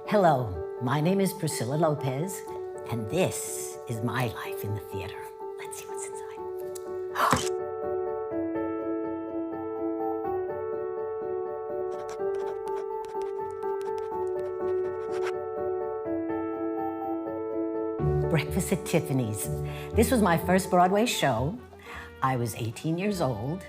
Hello, my name is Priscilla Lopez, and this is my life in the theater. Let's see what's inside. Breakfast at Tiffanys. This was my first Broadway show. I was 18 years old.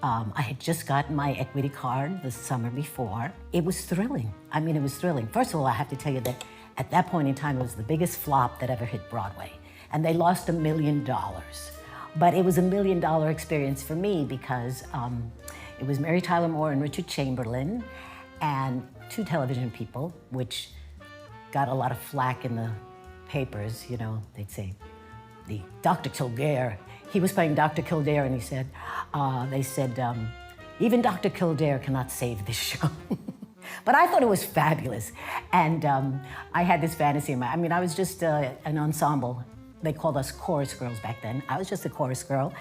I had just gotten my equity card the summer before. It was thrilling. I mean, it was thrilling. First of all, I have to tell you that at that point in time, it was the biggest flop that ever hit Broadway. And they lost $1 million. But it was $1 million experience for me because it was Mary Tyler Moore and Richard Chamberlain and two television people, which got a lot of flack in the papers. You know, they'd say, the Dr. Kildare, he was playing Dr. Kildare, and he said, they said, even Dr. Kildare cannot save this show. But I thought it was fabulous. And I had this fantasy in my, I mean, I was just an ensemble. They called us chorus girls back then. I was just a chorus girl.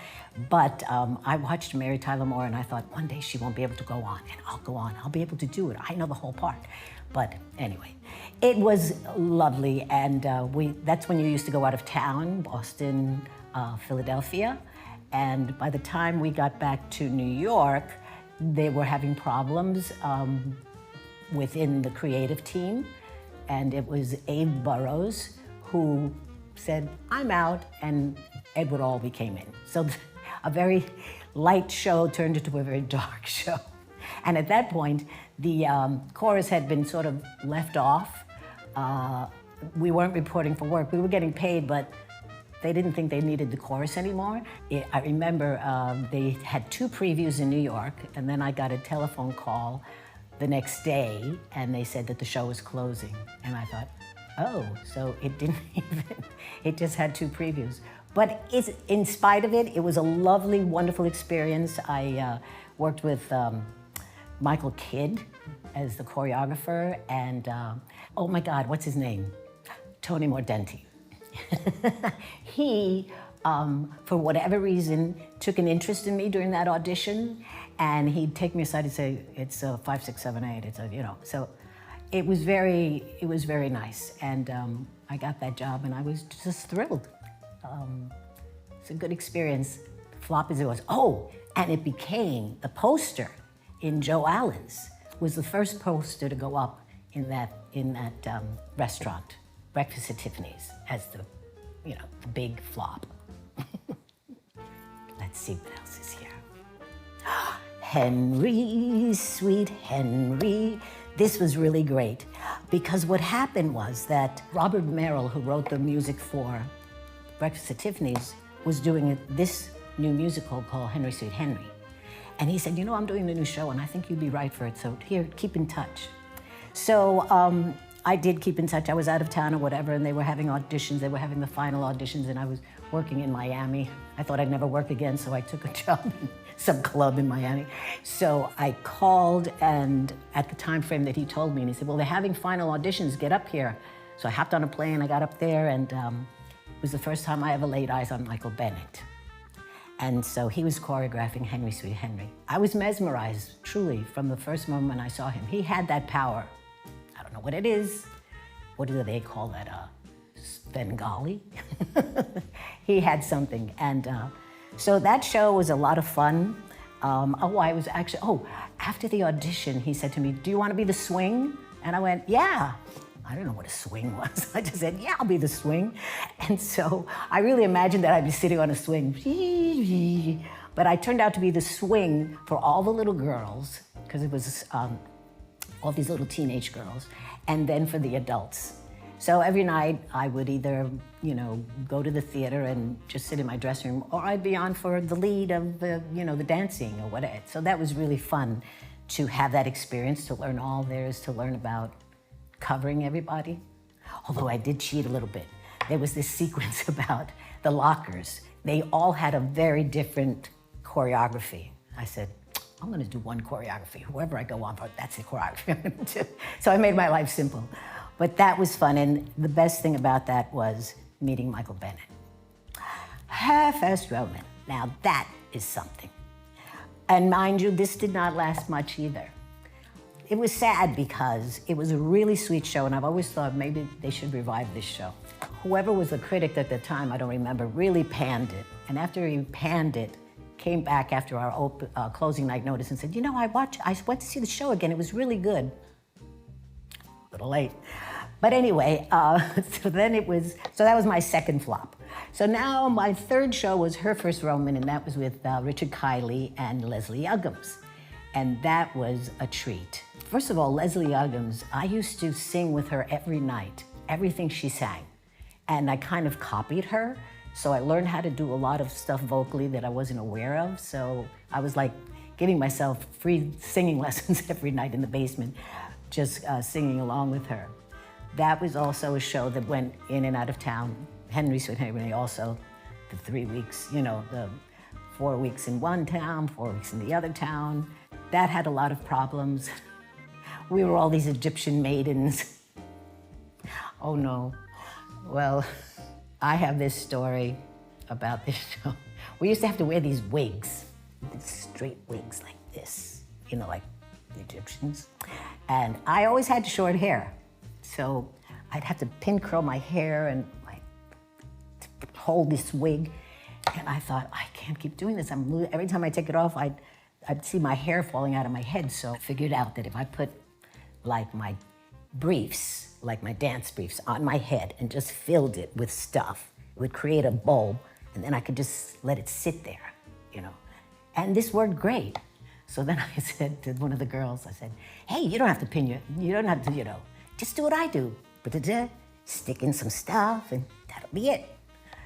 But I watched Mary Tyler Moore, and I thought, one day she won't be able to go on, and I'll go on. I'll be able to do it. I know the whole part. But anyway, it was lovely. And that's when you used to go out of town, Boston, Philadelphia. And by the time we got back to New York, they were having problems within the creative team. And it was Abe Burrows who said, I'm out, and Edward Albee came in. So a very light show turned into a very dark show. And at that point, the chorus had been sort of left off. We weren't reporting for work. We were getting paid, but they didn't think they needed the chorus anymore. I remember they had 2 previews in New York, and then I got a telephone call the next day, and they said that the show was closing. And I thought, oh, so it didn't even, it just had 2 previews. But in spite of it, it was a lovely, wonderful experience. I worked with Michael Kidd as the choreographer, and oh my God, what's his name? Tony Mordenti. He, for whatever reason, took an interest in me during that audition, and he'd take me aside and say, it's 5, 6, 7, 8, it's a, you know, so it was very nice. And I got that job, and I was just thrilled. It's a good experience, flop as it was. Oh, and it became the poster in Joe Allen's, was the first poster to go up in that restaurant, Breakfast at Tiffanys, as the, you know, the big flop. Let's see what else is here. Henry, sweet Henry. This was really great because what happened was that Robert Merrill, who wrote the music for Breakfast at Tiffanys, was doing this new musical called Henry, Sweet Henry. And he said, you know, I'm doing the new show, and I think you'd be right for it, so here, keep in touch. So I did keep in touch. I was out of town or whatever, and they were having auditions. They were having the final auditions, and I was working in Miami. I thought I'd never work again, so I took a job in some club in Miami. So I called, and at the time frame that he told me, and he said, well, they're having final auditions, get up here. So I hopped on a plane, I got up there, and it was the first time I ever laid eyes on Michael Bennett. And so he was choreographing Henry, Sweet Henry. I was mesmerized, truly, from the first moment I saw him. He had that power. I don't know what it is. What do they call that? Svengali? He had something. And so that show was a lot of fun. After the audition, he said to me, do you want to be the swing? And I went, yeah. I don't know what a swing was. I just said, yeah, I'll be the swing. And so I really imagined that I'd be sitting on a swing. But I turned out to be the swing for all the little girls, because it was all these little teenage girls, and then for the adults. So every night I would either, you know, go to the theater and just sit in my dressing room, or I'd be on for the lead of the, you know, the dancing or whatever. So that was really fun to have that experience, to learn all there is to learn about covering everybody. Although I did cheat a little bit. There was this sequence about the lockers. They all had a very different choreography. I said, I'm gonna do one choreography. Whoever I go on for, that's the choreography I'm gonna do. So I made my life simple. But that was fun, and the best thing about that was meeting Michael Bennett. Her first Roman. Now that is something. And mind you, this did not last much either. It was sad because it was a really sweet show, and I've always thought maybe they should revive this show. Whoever was the critic at the time, I don't remember, really panned it. And after he panned it, came back after our closing night notice and said, you know, I went to see the show again, it was really good. A little late. But anyway, so that was my second flop. So now my third show was her first Roman, and that was with Richard Kiley and Leslie Uggams. And that was a treat. First of all, Leslie Uggams, I used to sing with her every night, everything she sang. And I kind of copied her. So I learned how to do a lot of stuff vocally that I wasn't aware of. So I was like giving myself free singing lessons every night in the basement, just singing along with her. That was also a show that went in and out of town. Henry Sweet Henry also, the 3 weeks, you know, the 4 weeks in one town, 4 weeks in the other town. That had a lot of problems. We were all these Egyptian maidens. Oh no. Well, I have this story about this show. We used to have to wear these wigs, these straight wigs like this, you know, like the Egyptians. And I always had short hair. So I'd have to pin curl my hair and like hold this wig. And I thought, I can't keep doing this. Every time I take it off, I'd see my hair falling out of my head. So I figured out that if I put like my briefs, like my dance briefs, on my head and just filled it with stuff, it would create a bulb, and then I could just let it sit there, you know. And this worked great. So then I said to one of the girls, I said, hey, you don't have to pin you don't have to, you know, just do what I do. Stick in some stuff and that'll be it.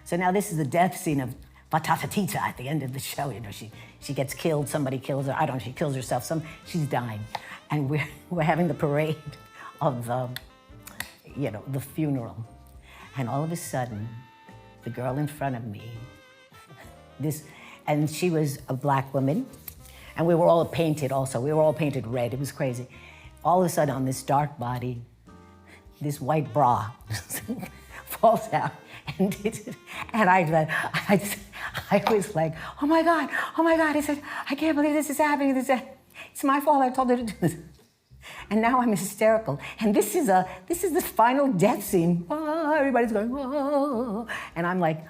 So now this is the death scene of Vatatatita at the end of the show. You know, she gets killed, somebody kills her, I don't know, she kills herself, she's dying. And we're having the parade of the, you know, the funeral. And all of a sudden, the girl in front of me, and she was a black woman, and we were all painted also. We were all painted red, it was crazy. All of a sudden on this dark body, this white bra falls out. And I was like, oh my God. I said, I can't believe this is happening. It's my fault, I told her to do this. And now I'm hysterical. And this is the final death scene. Oh, everybody's going, oh. And I'm like,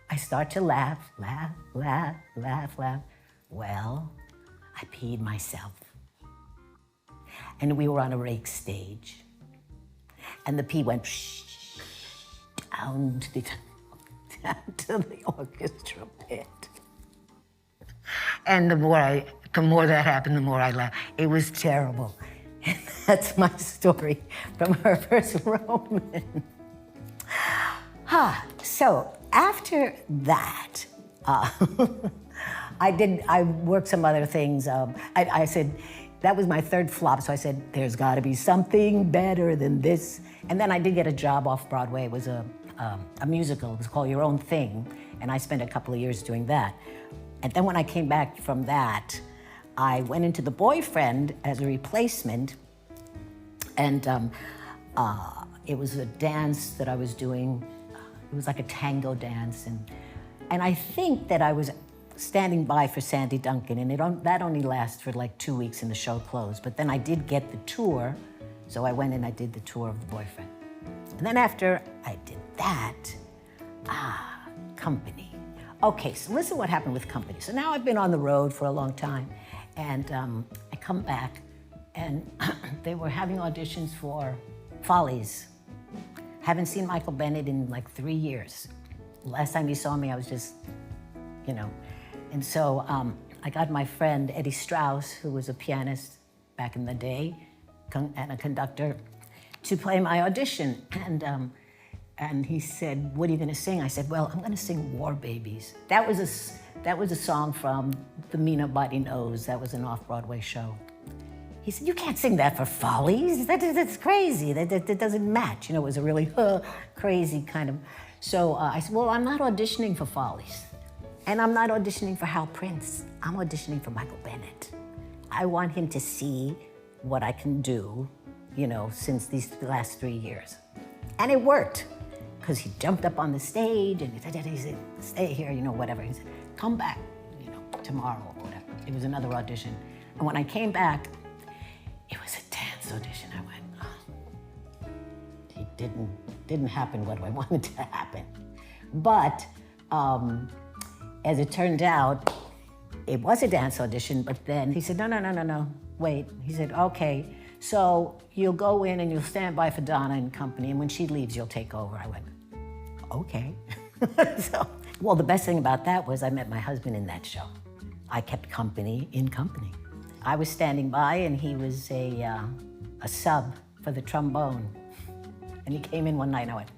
I start to laugh. Well, I peed myself. And we were on a rake stage. And the pee went down to the orchestra pit. And the more that happened, the more I laughed. It was terrible. And that's my story from her first Roman. So after that, I worked some other things. I said, that was my third flop, so I said, there's gotta be something better than this. And then I did get a job off Broadway. It was a musical, it was called Your Own Thing, and I spent a couple of years doing that. And then when I came back from that, I went into The Boyfriend as a replacement, and it was a dance that I was doing. It was like a tango dance, and I think that I was standing by for Sandy Duncan, and that only lasted for like 2 weeks and the show closed. But then I did get the tour, so I went and I did the tour of The Boyfriend. And then after I did that, Company. Okay, so listen what happened with Company. So now I've been on the road for a long time, and I come back, and they were having auditions for Follies. Haven't seen Michael Bennett in like 3 years. Last time he saw me, I was just, you know. And so I got my friend Eddie Strauss, who was a pianist back in the day, and a conductor, to play my audition. And he said, what are you gonna sing? I said, well, I'm gonna sing War Babies. That was a song from The Me Nobody Knows. That was an off-Broadway show. He said, you can't sing that for Follies. That's crazy. That doesn't match. You know, it was a really crazy kind of. So I said, well, I'm not auditioning for Follies. And I'm not auditioning for Hal Prince. I'm auditioning for Michael Bennett. I want him to see what I can do, you know, since these last 3 years. And it worked, because he jumped up on the stage and he said, stay here, you know, whatever. He said, come back, you know, tomorrow or whatever. It was another audition. And when I came back, It was a dance audition. I went, oh. It didn't happen what I wanted to happen. But as it turned out, it was a dance audition, but then he said, no, wait. He said, okay, so you'll go in and you'll stand by for Donna and company, and when she leaves, you'll take over. I went, okay. So, well, the best thing about that was I met my husband in that show. I kept company in company. I was standing by, and he was a sub for the trombone. And he came in one night, and I went,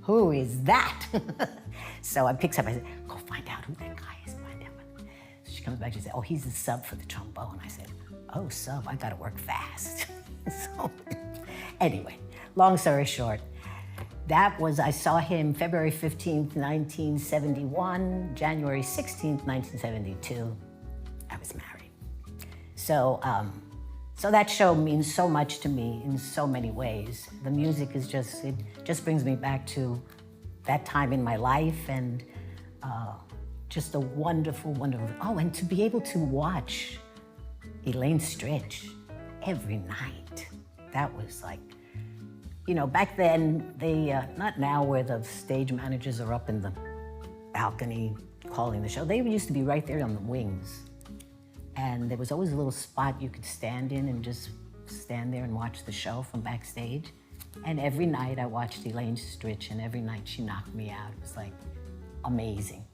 who is that? So I picked up, I said, go find out who that guy is, find out. So she comes back, she said, oh, he's the sub for the trombone. I said, oh, sub, I gotta work fast. So anyway, long story short, I saw him February 15th, 1971, January 16th, 1972. I was married. So, so that show means so much to me in so many ways. The music is it just brings me back to that time in my life, and just a wonderful, wonderful, oh, and to be able to watch Elaine Stritch every night. That was like, you know, back then, not now where the stage managers are up in the balcony calling the show. They used to be right there on the wings. And there was always a little spot you could stand in and just stand there and watch the show from backstage. And every night I watched Elaine Stritch, and every night she knocked me out. It was like amazing.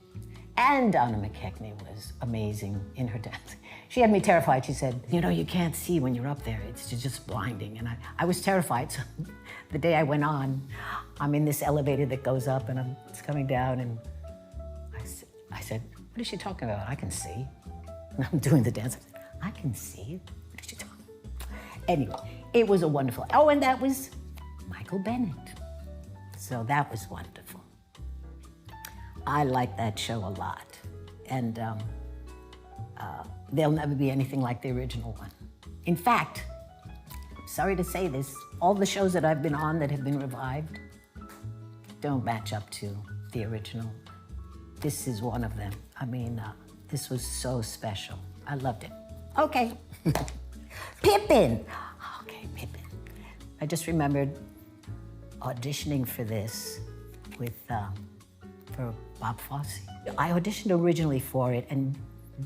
And Donna McKechnie was amazing in her dance. She had me terrified. She said, you know, you can't see when you're up there. It's just blinding. And I was terrified. So the day I went on, I'm in this elevator that goes up, and it's coming down, and I said, what is she talking about? I can see. And I'm doing the dance. I said, I can see. What is she talking about? Anyway, it was a wonderful, oh, and that was Michael Bennett. So that was wonderful. I like that show a lot. And there'll never be anything like the original one. In fact, sorry to say this, all the shows that I've been on that have been revived don't match up to the original. This is one of them. I mean, this was so special. I loved it. Okay. Pippen. Okay, Pippen. I just remembered auditioning for this for Bob Fosse. I auditioned originally for it and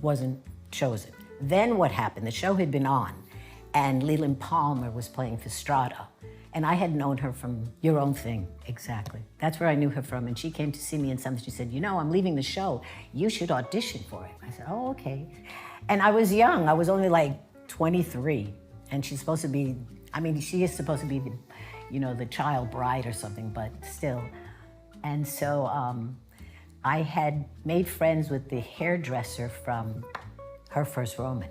wasn't chosen. Then what happened? The show had been on, and Leland Palmer was playing Fistrata, and I had known her from Your Own Thing, exactly. That's where I knew her from, and she came to see me in something. She said, you know, I'm leaving the show. You should audition for it. I said, oh, okay. And I was young. I was only like 23, and she's supposed to be, I mean, she is supposed to be, you know, the child bride or something, but still. And so I had made friends with the hairdresser from Her First Roman,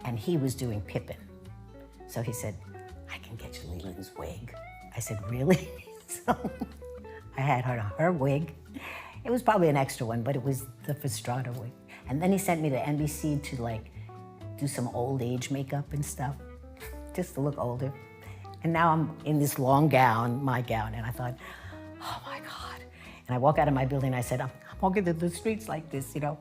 and he was doing Pippen. So he said, I can get you Leland's wig. I said, really? So I had her wig. It was probably an extra one, but it was the Fistrata wig. And then he sent me to NBC to like do some old age makeup and stuff, just to look older. And now I'm in this long gown, my gown, and I thought, oh my God. And I walk out of my building, I said, I'm walking through the streets like this, you know.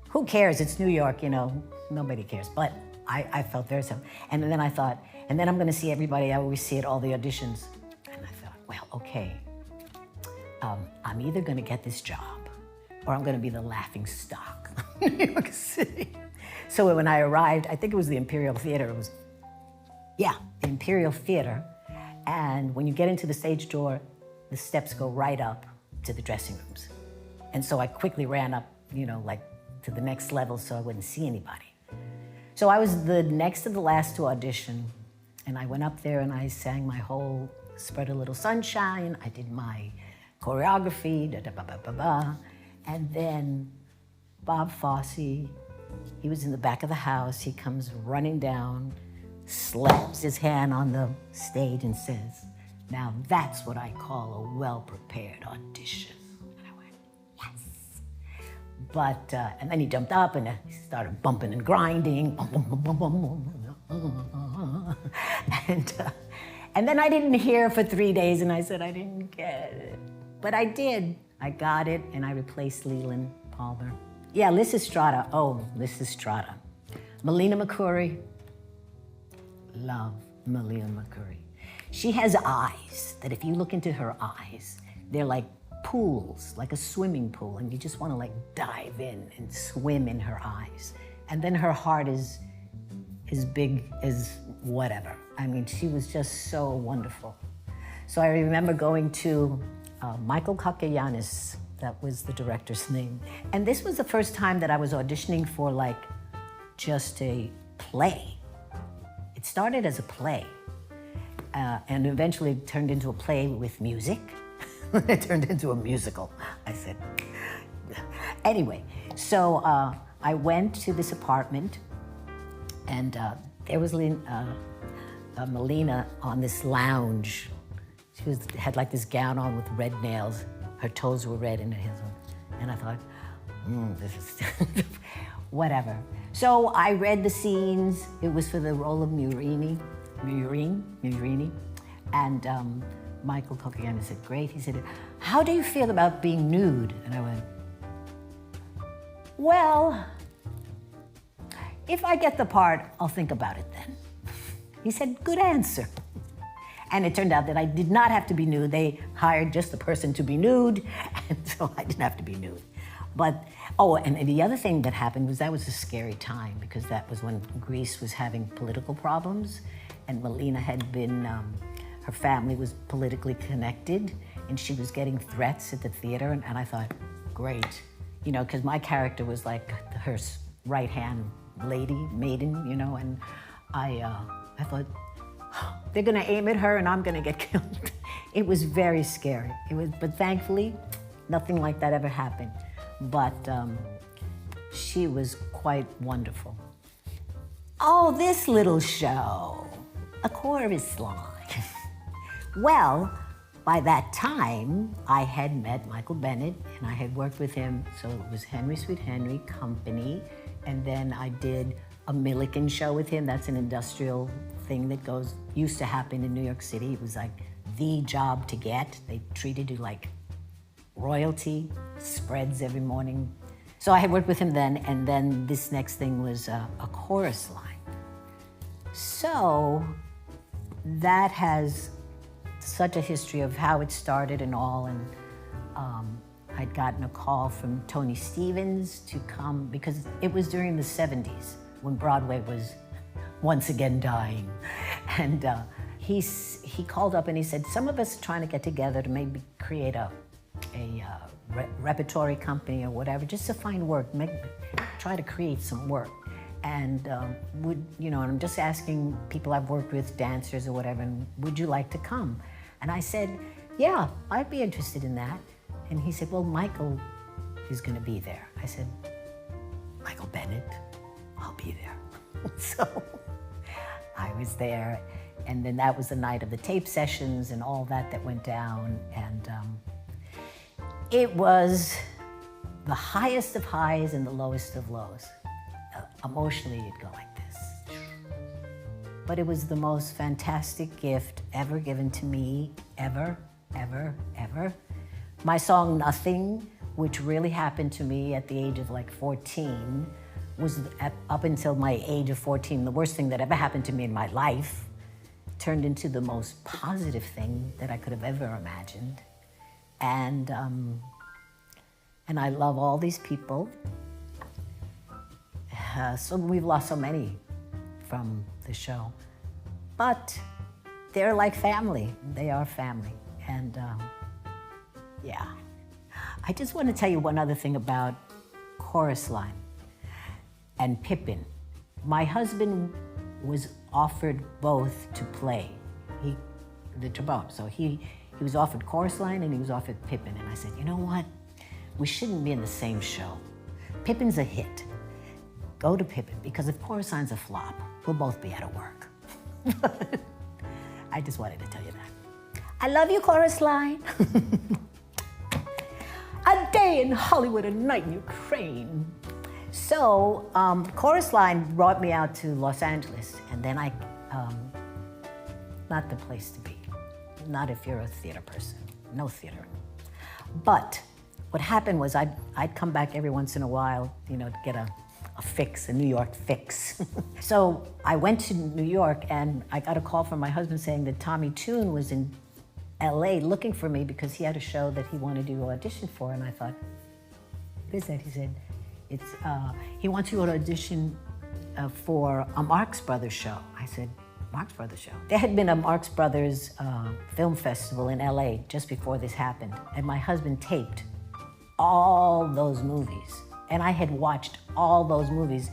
Who cares? It's New York, you know, nobody cares. But I felt very so. And then I thought, and then I'm gonna see everybody I always see at all the auditions. And I thought, well, okay, I'm either gonna get this job or I'm gonna be the laughing stock of New York City. So when I arrived, I think it was the Imperial Theater, the Imperial Theater. And when you get into the stage door, the steps go right up to the dressing rooms. And so I quickly ran up, you know, like to the next level so I wouldn't see anybody. So I was the next to the last to audition, and I went up there and I sang my whole Spread a Little Sunshine. I did my choreography, da-da-ba-ba-ba-ba. And then Bob Fosse, he was in the back of the house. He comes running down, slaps his hand on the stage and says, now that's what I call a well-prepared audition. And I went, yes. But, and then he jumped up and he started bumping and grinding. And then I didn't hear for 3 days, and I said I didn't get it. But I did. I got it, and I replaced Leland Palmer. Yeah, Lysistrata. Oh, Lysistrata. Molina McCoury, love Molina McCurry. She has eyes that if you look into her eyes, they're like pools, like a swimming pool, and you just want to like dive in and swim in her eyes. And then her heart is as big as whatever. I mean, she was just so wonderful. So I remember going to Michael Kokianis, that was the director's name. And this was the first time that I was auditioning for like just a play. It started as a play and eventually turned into a play with music. It turned into a musical. I said, anyway, so I went to this apartment and there was Molina on this lounge. She had like this gown on with red nails. Her toes were red and I thought, this is whatever. So I read the scenes. It was for the role of Murine. And Michael Kokianis said, great. He said, how do you feel about being nude? And I went, well, if I get the part, I'll think about it then. He said, good answer. And it turned out that I did not have to be nude. They hired just the person to be nude, and so I didn't have to be nude. But, oh, and the other thing that happened was that was a scary time because that was when Greece was having political problems, and Molina had been, her family was politically connected, and she was getting threats at the theater, and I thought, great. You know, because my character was like her right-hand lady, maiden, you know, and I thought, they're gonna aim at her and I'm gonna get killed. It was very scary. But thankfully, nothing like that ever happened. But she was quite wonderful. Oh, this little show, a chorus line. Well, by that time, I had met Michael Bennett and I had worked with him. So it was Henry Sweet Henry Company. And then I did a Milliken show with him. That's an industrial thing that used to happen in New York City. It was like the job to get. They treated you like royalty, spreads every morning. So I had worked with him then, and then this next thing was a chorus line. So that has such a history of how it started and all, and I'd gotten a call from Tony Stevens to come, because it was during the 70s when Broadway was once again dying. And he called up and he said, some of us are trying to get together to maybe create a repertory company or whatever, just to find work, try to create some work. And and I'm just asking people I've worked with, dancers or whatever, and would you like to come? And I said, yeah, I'd be interested in that. And he said, well, Michael is gonna be there. I said, Michael Bennett, I'll be there. So I was there, and then that was the night of the tape sessions and all that went down, and it was the highest of highs and the lowest of lows. Emotionally, you'd go like this. But it was the most fantastic gift ever given to me, ever, ever, ever. My song, Nothing, which really happened to me at the age of like 14, was up until my age of 14, the worst thing that ever happened to me in my life, turned into the most positive thing that I could have ever imagined. And I love all these people. So we've lost so many from the show, but they're like family. They are family, and yeah. I just want to tell you one other thing about chorus line and Pippen. My husband was offered both to play the trombone. So he was offered chorus line and he was offered Pippen. And I said, you know what? We shouldn't be in the same show. Pippin's a hit. Go to Pippen, because if chorus line's a flop, we'll both be out of work. I just wanted to tell you that. I love you, chorus line. A day in Hollywood, a night in Ukraine. So chorus line brought me out to Los Angeles, and then not the place to be. Not if you're a theater person, no theater. But what happened was I'd come back every once in a while, to get a a New York fix. So I went to New York and I got a call from my husband saying that Tommy Tune was in LA looking for me because he had a show that he wanted to audition for. And I thought, what is that? He said, he wants you to audition for a Marx Brothers show. I said, Marx Brothers show? There had been a Marx Brothers film festival in LA just before this happened. And my husband taped all those movies. And I had watched all those movies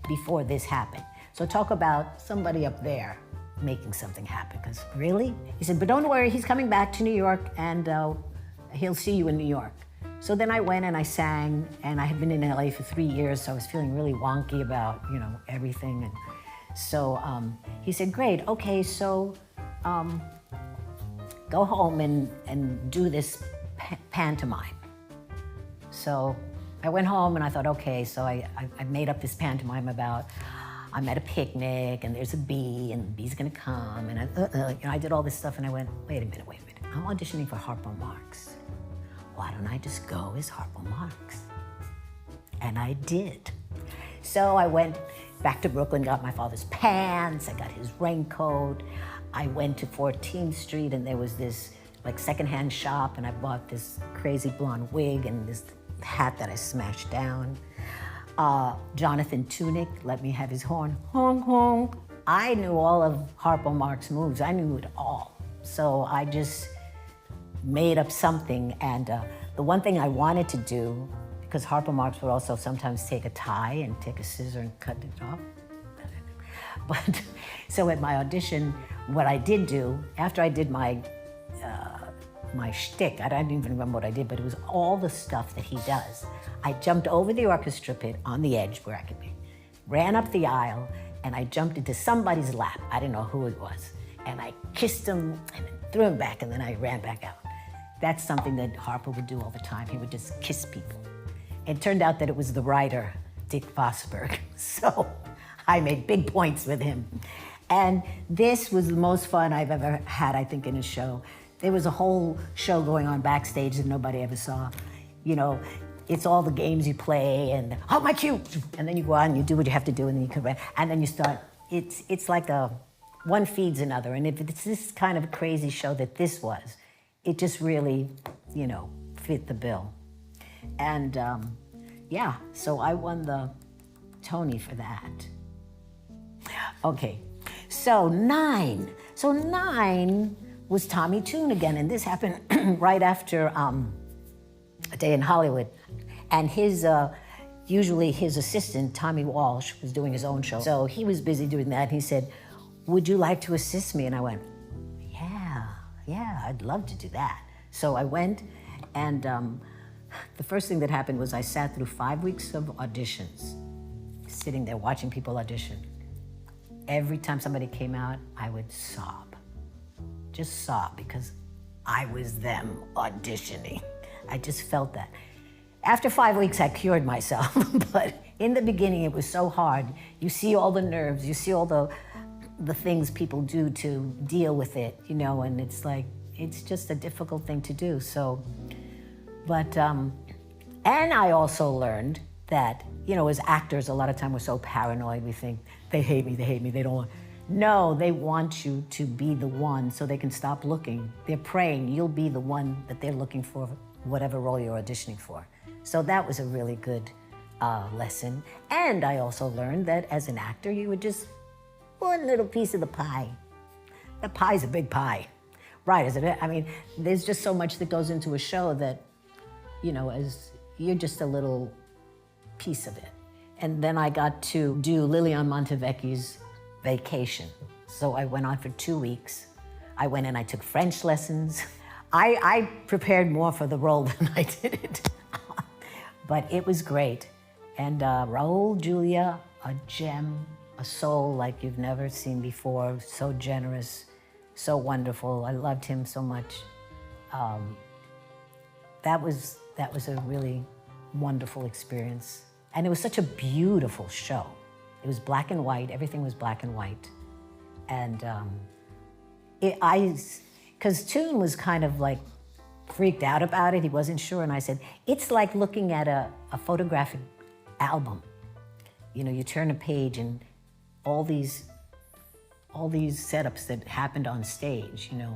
before this happened. So talk about somebody up there making something happen, because really? He said, but don't worry, he's coming back to New York and he'll see you in New York. So then I went and I sang, and I had been in LA for 3 years, so I was feeling really wonky about, everything. And so he said, great, okay, so go home and do this pantomime. So I went home and I thought, okay, so I made up this pantomime about I'm at a picnic and there's a bee and the bee's gonna come, and I did all this stuff, and I went, wait a minute, I'm auditioning for Harpo Marx. Why don't I just go as Harpo Marx? And I did. So I went back to Brooklyn, got my father's pants, I got his raincoat. I went to 14th Street and there was this secondhand shop, and I bought this crazy blonde wig and this hat that I smashed down. Jonathan Tunick let me have his horn, honk, honk. I knew all of Harpo Marx moves. I knew it all. So I just made up something. And the one thing I wanted to do, because Harpo Marx would also sometimes take a tie and take a scissor and cut it off. But so at my audition, what I did do, after I did my shtick, I don't even remember what I did, but it was all the stuff that he does. I jumped over the orchestra pit on the edge where I could be, ran up the aisle, and I jumped into somebody's lap. I didn't know who it was. And I kissed him and then threw him back, and then I ran back out. That's something that Harpo would do all the time. He would just kiss people. It turned out that it was the writer, Dick Vosberg. So I made big points with him. And this was the most fun I've ever had, I think, in a show. There was a whole show going on backstage that nobody ever saw. It's all the games you play, and oh, my cue! And then you go out and you do what you have to do, and then you come back, and then you start. It's like one feeds another. And if it's this kind of crazy show that this was, it just really, fit the bill. And so I won the Tony for that. Okay, so 9. So 9 was Tommy Tune again, and this happened right after A Day in Hollywood. And usually his assistant, Tommy Walsh, was doing his own show. So he was busy doing that. He said, would you like to assist me? And I went, yeah, I'd love to do that. So I went, and the first thing that happened was I sat through 5 weeks of auditions, sitting there watching people audition. Every time somebody came out, I would sob. Just sob, because I was them auditioning. I just felt that. After 5 weeks, I cured myself, but in the beginning, it was so hard. You see all the nerves, you see all the things people do to deal with it, and it's just a difficult thing to do. So, but, and I also learned that, as actors, a lot of time we're so paranoid, we think, they hate me, they don't want. No, they want you to be the one so they can stop looking. They're praying you'll be the one that they're looking for, whatever role you're auditioning for. So that was a really good lesson. And I also learned that as an actor, you would just one little piece of the pie. The pie's a big pie, right? Isn't it? I mean, there's just so much that goes into a show that, as you're just a little piece of it. And then I got to do Lilian Montevecchi's Vacation. So I went on for 2 weeks. I went and I took French lessons. I prepared more for the role than I did it. But it was great. And Raul Julia, a gem, a soul like you've never seen before, so generous, so wonderful. I loved him so much. That was a really wonderful experience. And it was such a beautiful show. It was black and white, everything was black and white. And because Tune was kind of freaked out about it, he wasn't sure, and I said, it's like looking at a photographic album. You know, you turn a page and all these setups that happened on stage, you know,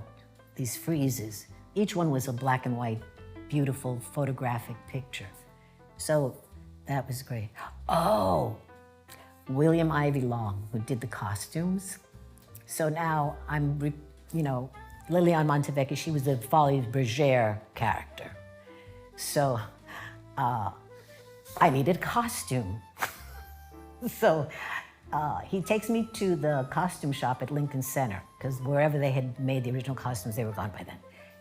these freezes, each one was a black and white, beautiful photographic picture. So that was great. Oh, William Ivy Long, who did the costumes. So now you know, Liliane Montevecchi, she was the Folies Bergère character. So I needed a costume. So he takes me to the costume shop at Lincoln Center, because wherever they had made the original costumes, they were gone by then.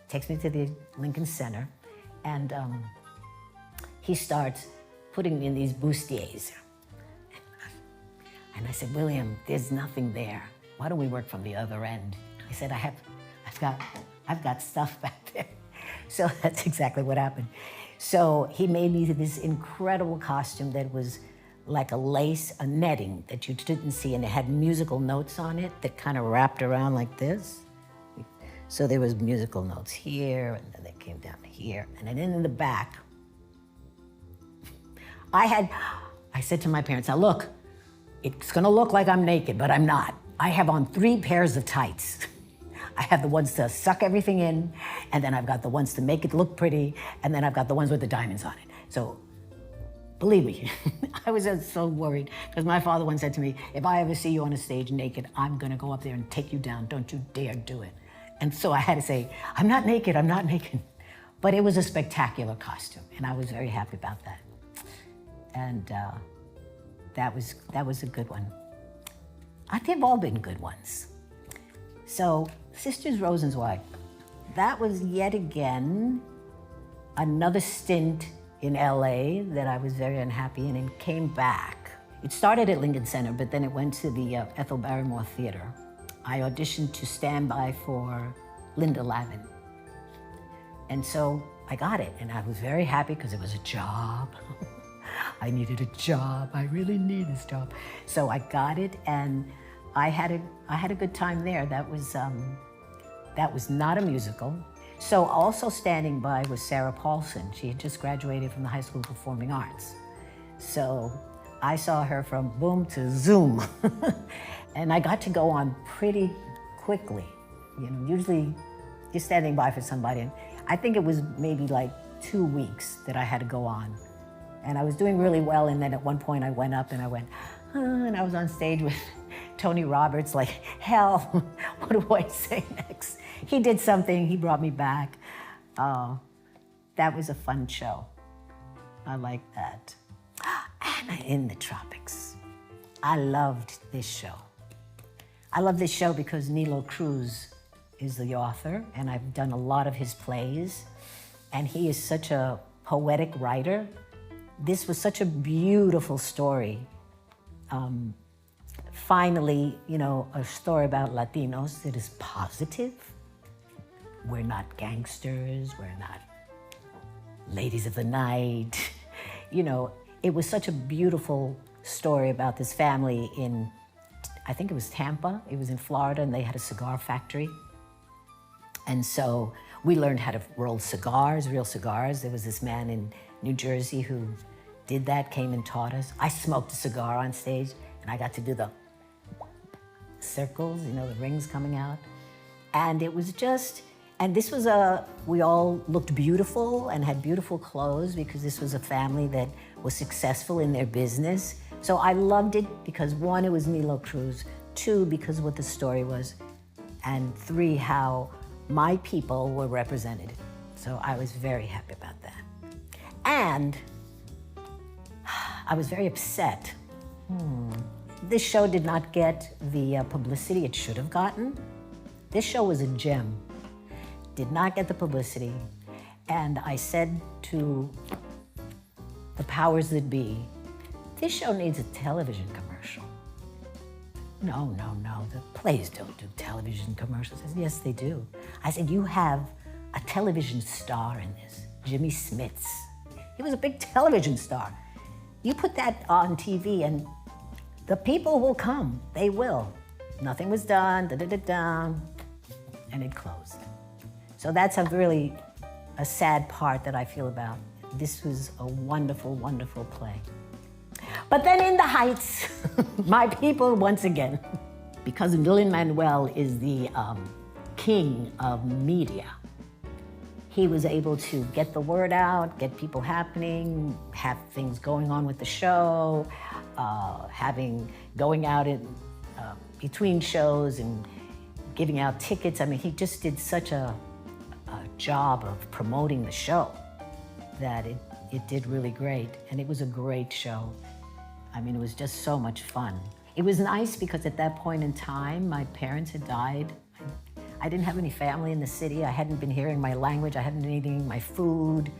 Takes me to the Lincoln Center, and he starts putting me in these bustiers. And I said, William, there's nothing there. Why don't we work from the other end? I said, I've got stuff back there. So that's exactly what happened. So he made me this incredible costume that was like a lace, a netting that you didn't see, and it had musical notes on it that kind of wrapped around like this. So there was musical notes here, and then they came down here, and then in the back, I said to my parents, now look, it's gonna look like I'm naked, but I'm not. I have on 3 pairs of tights. I have the ones to suck everything in, and then I've got the ones to make it look pretty, and then I've got the ones with the diamonds on it. So, believe me, I was just so worried, because my father once said to me, if I ever see you on a stage naked, I'm gonna go up there and take you down. Don't you dare do it. And so I had to say, I'm not naked, I'm not naked. But it was a spectacular costume, and I was very happy about that. And that was a good one. They've all been good ones. So, Sisters Rosenzweig, that was yet again another stint in LA that I was very unhappy in, and came back. It started at Lincoln Center, but then it went to the Ethel Barrymore Theater. I auditioned to stand by for Linda Lavin. And so I got it, and I was very happy because it was a job. I needed a job, I really need this job. So I got it, and I had a good time there. That was not a musical. So also standing by was Sarah Paulson. She had just graduated from the High School of Performing Arts. So I saw her from boom to zoom. And I got to go on pretty quickly. You know, usually you're standing by for somebody, and I think it was maybe like 2 weeks that I had to go on. And I was doing really well, and then at one point I went up and I went, and I was on stage with Tony Roberts, like, hell, what do I say next? He did something, he brought me back. That was a fun show. I like that. Anna in the Tropics. I loved this show. I love this show because Nilo Cruz is the author, and I've done a lot of his plays, and he is such a poetic writer. This was such a beautiful story. Finally, you know, a story about Latinos that is positive. We're not gangsters, we're not ladies of the night. You know, it was such a beautiful story about this family in, I think it was Tampa, it was in Florida, and they had a cigar factory. And so we learned how to roll cigars, real cigars. There was this man in New Jersey who did that, came and taught us. I smoked a cigar on stage, and I got to do the circles, you know, the rings coming out. And it was just, and this was we all looked beautiful and had beautiful clothes because this was a family that was successful in their business. So I loved it because 1, it was Nilo Cruz, 2, because of what the story was, and 3, how my people were represented. So I was very happy about that. And I was very upset. This show did not get the publicity it should have gotten. This show was a gem. Did not get the publicity. And I said to the powers that be, this show needs a television commercial. No, the plays don't do television commercials. I said, yes, they do. I said, you have a television star in this, Jimmy Smits. He was a big television star. You put that on TV and the people will come, they will. Nothing was done, and it closed. So that's really a sad part that I feel about. This was a wonderful, wonderful play. But then in the Heights, my people once again, because Lin-Manuel is the king of media, he was able to get the word out, get people happening, have things going on with the show, going out in between shows and giving out tickets. I mean, he just did such a job of promoting the show that it did really great. And it was a great show. I mean, it was just so much fun. It was nice because at that point in time, my parents had died. I didn't have any family in the city. I hadn't been hearing my language. I hadn't been eating my food.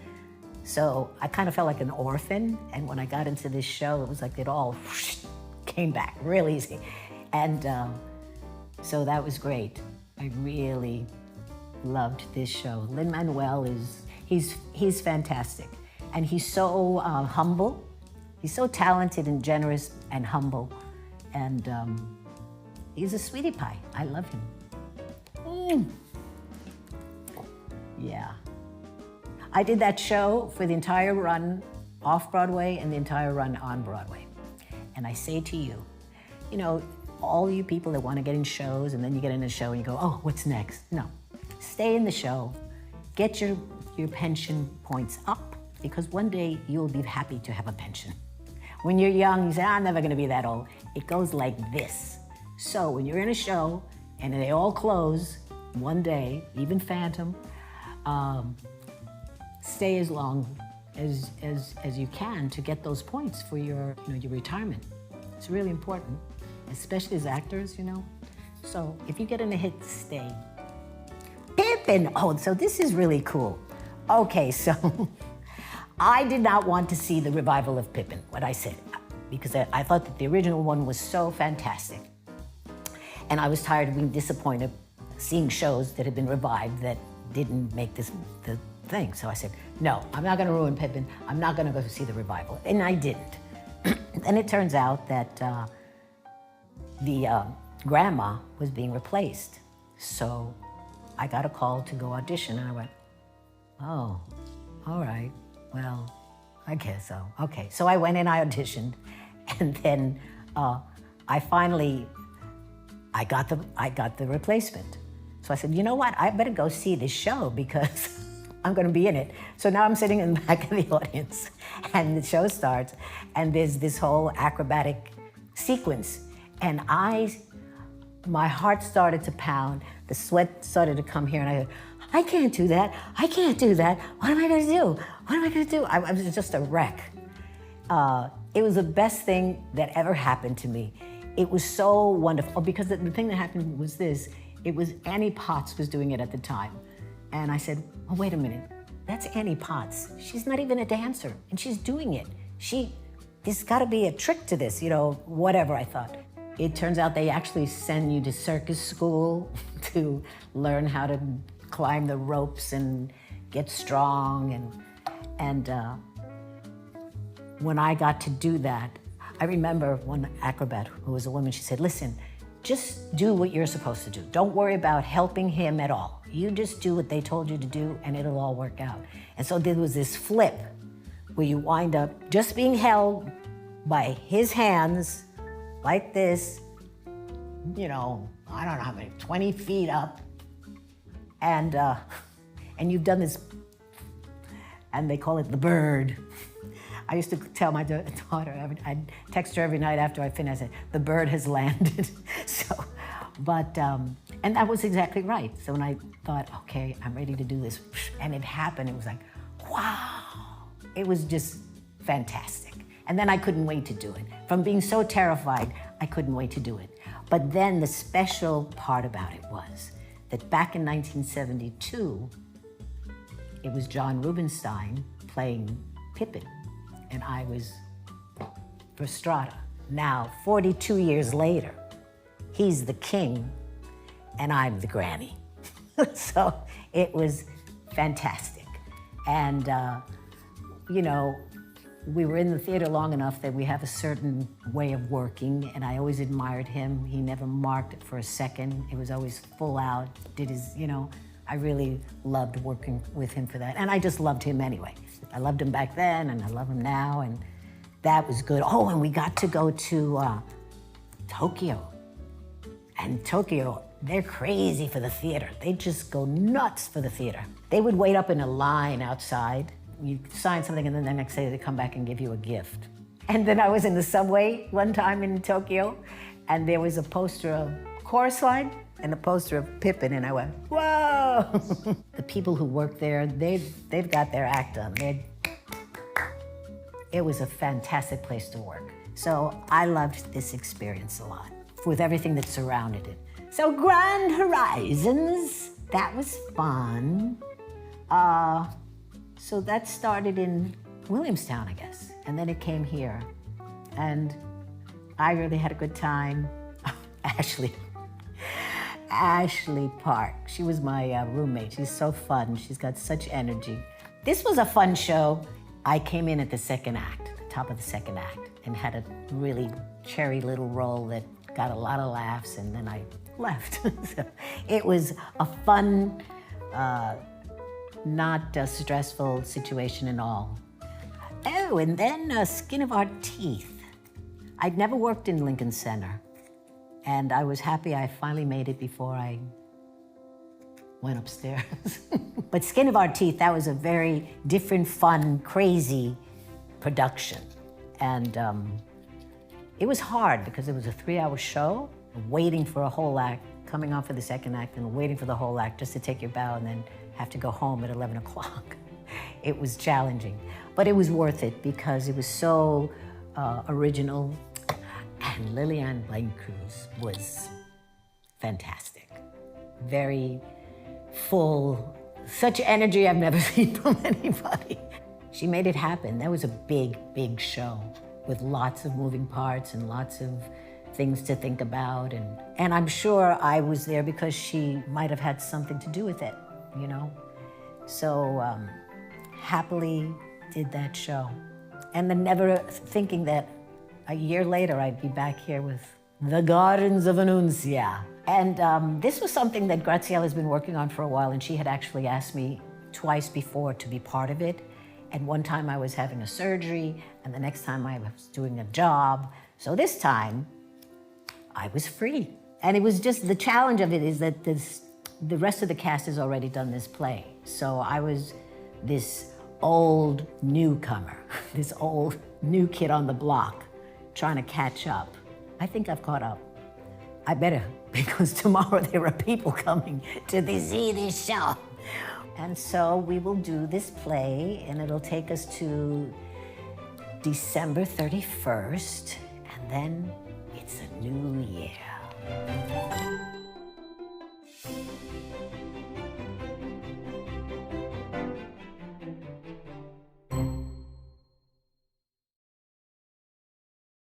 So I kind of felt like an orphan. And when I got into this show, it was like it all came back real easy. And so that was great. I really loved this show. Lin-Manuel he's fantastic. And he's so humble. He's so talented and generous and humble. And he's a sweetie pie. I love him. Yeah. I did that show for the entire run off Broadway and the entire run on Broadway. And I say to you, you know, all you people that want to get in shows and then you get in a show and you go, oh, what's next? No. Stay in the show. Get your pension points up because one day you'll be happy to have a pension. When you're young, you say, I'm never going to be that old. It goes like this. So when you're in a show and they all close one day, even Phantom, stay as long as you can to get those points for your retirement. It's really important, especially as actors, you know. So if you get in a hit, stay. Pippen, oh, so this is really cool. Okay, so I did not want to see the revival of Pippen, what I said, because I thought that the original one was so fantastic. And I was tired of being disappointed seeing shows that had been revived that didn't make the thing. So I said, no, I'm not gonna ruin Pippen. I'm not gonna go see the revival. And I didn't. And it turns out that the grandma was being replaced. So I got a call to go audition and I went, oh, all right, well, I guess so. Okay, so I went and I auditioned and then I got the replacement. So I said, you know what? I better go see this show because I'm going to be in it. So now I'm sitting in the back of the audience and the show starts and there's this whole acrobatic sequence. And my heart started to pound. The sweat started to come here and I said, I can't do that. I can't do that. What am I going to do? What am I going to do? I was just a wreck. It was the best thing that ever happened to me. It was so wonderful because the thing that happened was this. It was Annie Potts was doing it at the time. And I said, oh, wait a minute. That's Annie Potts. She's not even a dancer and she's doing it. There's gotta be a trick to this, you know, whatever I thought. It turns out they actually send you to circus school to learn how to climb the ropes and get strong. And when I got to do that, I remember one acrobat who was a woman, she said, listen, just do what you're supposed to do. Don't worry about helping him at all. You just do what they told you to do and it'll all work out. And so there was this flip where you wind up just being held by his hands like this, you know, I don't know how many, 20 feet up. And you've done this, and they call it the bird. I used to tell my daughter, I'd text her every night after I finished, I said, the bird has landed. So, but, and that was exactly right. So when I thought, okay, I'm ready to do this, and it happened, it was like, wow. It was just fantastic. And then I couldn't wait to do it. From being so terrified, I couldn't wait to do it. But then the special part about it was that back in 1972, it was John Rubinstein playing Pippen. And I was Verstrata. Now, 42 years later, he's the king and I'm the granny. So it was fantastic. And, you know, we were in the theater long enough that we have a certain way of working, and I always admired him. He never marked it for a second. It was always full out, did his, you know, I really loved working with him for that. And I just loved him anyway. I loved him back then, and I love him now, That was good. Oh, and we got to go to Tokyo. And Tokyo, they're crazy for the theater. They just go nuts for the theater. They would wait up in a line outside. You sign something and then the next day they come back and give you a gift. And then I was in the subway one time in Tokyo and there was a poster of Chorus Line and a poster of Pippen and I went, whoa! The people who work there, they've got their act done. It was a fantastic place to work. So I loved this experience a lot with everything that surrounded it. So Grand Horizons, that was fun. So that started in Williamstown, I guess. And then it came here. And I really had a good time. Ashley Park, she was my roommate. She's so fun, she's got such energy. This was a fun show. I came in at the second act, the top of the second act, and had a really cherry little role that got a lot of laughs, and then I left. So it was a fun, not a stressful situation at all. Oh, and then Skin of Our Teeth. I'd never worked in Lincoln Center, and I was happy I finally made it before I went upstairs. But Skin of Our Teeth, that was a very different, fun, crazy production. And it was hard because it was a 3-hour show, waiting for a whole act, coming on for the second act and waiting for the whole act just to take your bow and then have to go home at 11 o'clock. It was challenging, but it was worth it because it was so original. And Lillian Cruz was fantastic. Very full, such energy I've never seen from anybody. She made it happen. That was a big, big show with lots of moving parts and lots of things to think about. And I'm sure I was there because she might have had something to do with it, you know? So happily did that show. And then never thinking that a year later I'd be back here with The Gardens of Anuncia. And this was something that Graziella's been working on for a while, and she had actually asked me twice before to be part of it. And one time I was having a surgery, and the next time I was doing a job. So this time, I was free. And it was just, the challenge of it is that the rest of the cast has already done this play. So I was this old newcomer, this old new kid on the block, trying to catch up. I think I've caught up. I better, because tomorrow there are people coming to see this show. And so we will do this play, and it'll take us to December 31st, and then it's a new year.